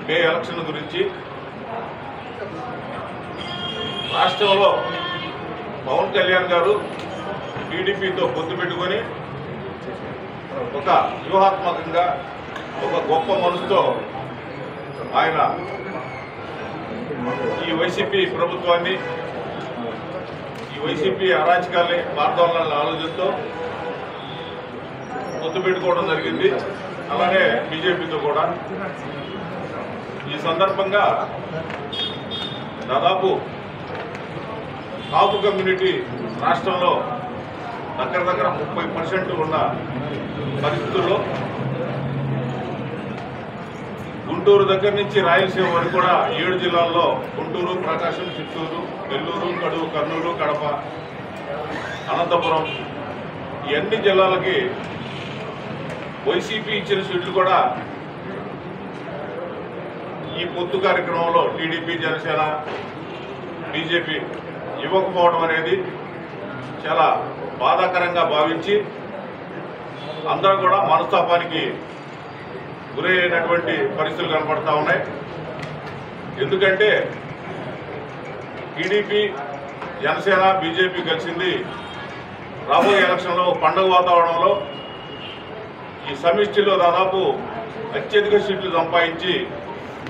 మే election గురించి రాష్ట్రంలో పవన్ కళ్యాణ్ గారు టీడీపీతో పొత్తు పెట్టుకొని ఒక వ్యూహాత్మకంగా ఒక గొప్ప మనసుతో ఆయన ఈ వైసీపీ ప్రభుత్వాన్ని ఈ వైసీపీ అరాచకాల్ని మార్గాలని ఆలోచనతో పొత్తు పెట్టుకోవడం జరిగింది. అలానే బీజేపీతో కూడా. ఈ సందర్భంగా దాదాపు కాపు కమ్యూనిటీ రాష్ట్రంలో దగ్గర 30% ఉన్న పరిస్థితుల్లో గుంటూరు దగ్గర నుంచి రాయలసీమ వరకు కూడా 7 జిల్లాల్లో గుంటూరు, ప్రకాశం, చిత్తూరు, నెల్లూరు, కడప, కర్నూలు, కడప, అనంతపురం ఈ అన్ని జిల్లాలకి వైసీపీ ఇచ్చిన సీట్లు కూడా ఈ పొత్తు కార్యక్రమంలో టీడీపీ, జనసేన, బీజేపీ ఇవ్వకపోవడం అనేది చాలా బాధాకరంగా భావించి అందరూ కూడా మనస్తాపానికి గురైనటువంటి పరిస్థితులు కనపడతా ఉన్నాయి. ఎందుకంటే టీడీపీ, జనసేన, బీజేపీ కలిసింది రాబోయే ఎలక్షన్లో పండుగ వాతావరణంలో ఈ సమిష్టిలో దాదాపు అత్యధిక సీట్లు సంపాదించి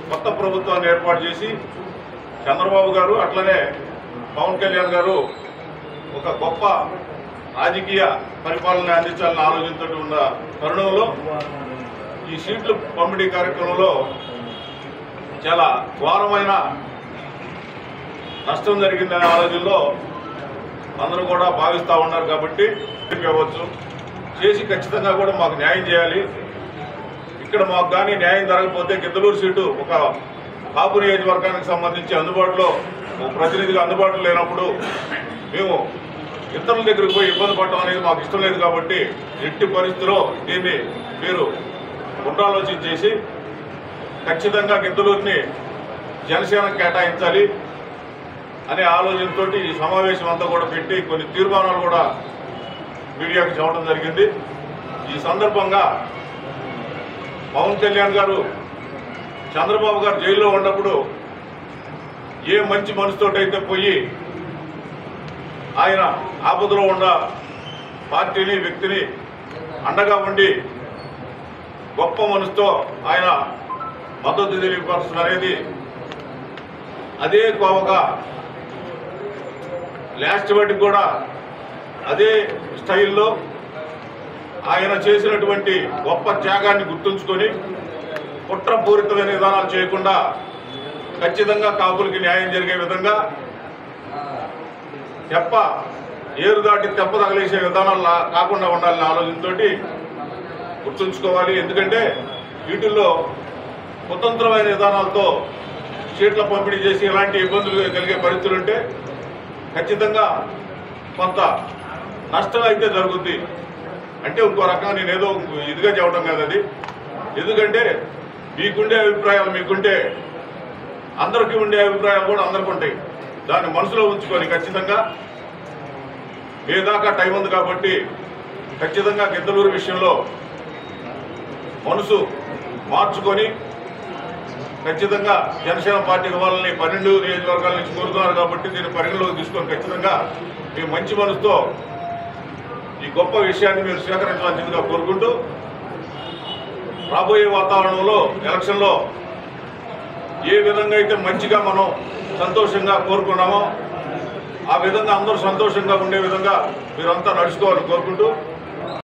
కొత్త ప్రభుత్వాన్ని ఏర్పాటు చేసి చంద్రబాబు గారు అట్లనే పవన్ కళ్యాణ్ గారు ఒక గొప్ప రాజకీయ పరిపాలన అందించాలని ఆలోచనతో ఉన్న తరుణంలో ఈ సీట్లు పంపిణీ కార్యక్రమంలో చాలా ఘోరమైన నష్టం జరిగిందనే ఆలోచనలో అందరూ కూడా భావిస్తూ ఉన్నారు. కాబట్టి అవ్వచ్చు చేసి ఖచ్చితంగా కూడా మాకు న్యాయం చేయాలి. ఇక్కడ మాకు కానీ న్యాయం జరగకపోతే గిద్దలూరు సీటు ఒక కాపు నియోజకవర్గానికి సంబంధించి అందుబాటులో ప్రతినిధిగా అందుబాటులో లేనప్పుడు మేము ఇతరుల దగ్గరికి పోయి ఇబ్బంది పడటం అనేది మాకు ఇష్టం లేదు. కాబట్టి ఎట్టి పరిస్థితిలో దీన్ని మీరు పునరాలోచన చేసి ఖచ్చితంగా గిద్దలూరుని జనసేన కేటాయించాలి అనే ఆలోచనతో ఈ సమావేశం అంతా కూడా పెట్టి కొన్ని తీర్మానాలు కూడా మీడియాకు చెప్పడం జరిగింది. ఈ సందర్భంగా పవన్ కళ్యాణ్ గారు చంద్రబాబు గారు జైల్లో ఉన్నప్పుడు ఏ మంచి మనసుతోటైతే పోయి ఆయన ఆపదలో ఉన్న పార్టీని, వ్యక్తిని అండగా ఉండి గొప్ప మనసుతో ఆయన మద్దతు తెలియపరుస్తున్నది అదే కోవగా లాస్ట్ వాటికి కూడా అదే స్టైల్లో ఆయన చేసినటువంటి గొప్ప త్యాగాన్ని గుర్తుంచుకొని కుట్రపూరితమైన విధానాలు చేయకుండా ఖచ్చితంగా కాపులకి న్యాయం జరిగే విధంగా ఏరు దాటి తెప్ప తగలేసే విధానాలు కాకుండా ఉండాలనే ఆలోచనతో గుర్తుంచుకోవాలి. ఎందుకంటే వీటిల్లో స్వతంత్రమైన విధానాలతో సీట్ల పంపిణీ చేసి ఎలాంటి ఇబ్బందులు కలిగే పరిస్థితులు ఉంటే ఖచ్చితంగా కొంత నష్టం అయితే జరుగుద్ది. అంటే ఇంకో రకంగా నేను ఏదో ఇదిగా చెప్పడం కాదు అది. ఎందుకంటే మీకుండే అభిప్రాయాలు మీకుంటే అందరికీ ఉండే అభిప్రాయాలు కూడా అందరికీ ఉంటాయి. దాన్ని మనసులో ఉంచుకొని ఖచ్చితంగా మీ దాకా టైం ఉంది కాబట్టి ఖచ్చితంగా గిద్దలూరు విషయంలో మనసు మార్చుకొని ఖచ్చితంగా జనసేన పార్టీకి వాళ్ళని 12 నియోజకవర్గాల నుంచి కోరుతున్నారు కాబట్టి దీన్ని పరిగణలోకి తీసుకొని ఖచ్చితంగా మీ మంచి మనసుతో ఈ గొప్ప విషయాన్ని మీరు స్వీకరించవలసిందిగా కోరుకుంటూ రాబోయే వాతావరణంలో ఎలక్షన్లో ఏ విధంగా అయితే మంచిగా మనం సంతోషంగా కోరుకున్నామో ఆ విధంగా అందరూ సంతోషంగా ఉండే విధంగా మీరంతా నడుచుకోవాలని కోరుకుంటూ